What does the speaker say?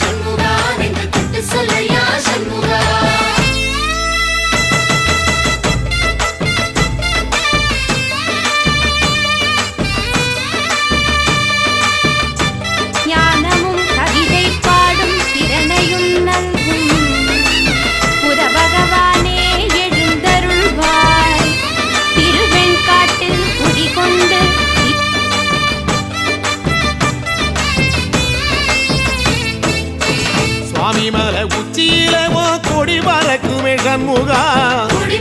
சண்முகா என்று தொட்டு சொல்லையா சண்முகா ஞானமும் கவிதை பாடும் திறனையும் நல்கும் புற பகவானே எழுந்தருள்வாய் திருவெண்காட்டில் குடிகொண்டு சுவாமி மலை உச்சியில கொடி பறக்குமே சண்முகா கொடி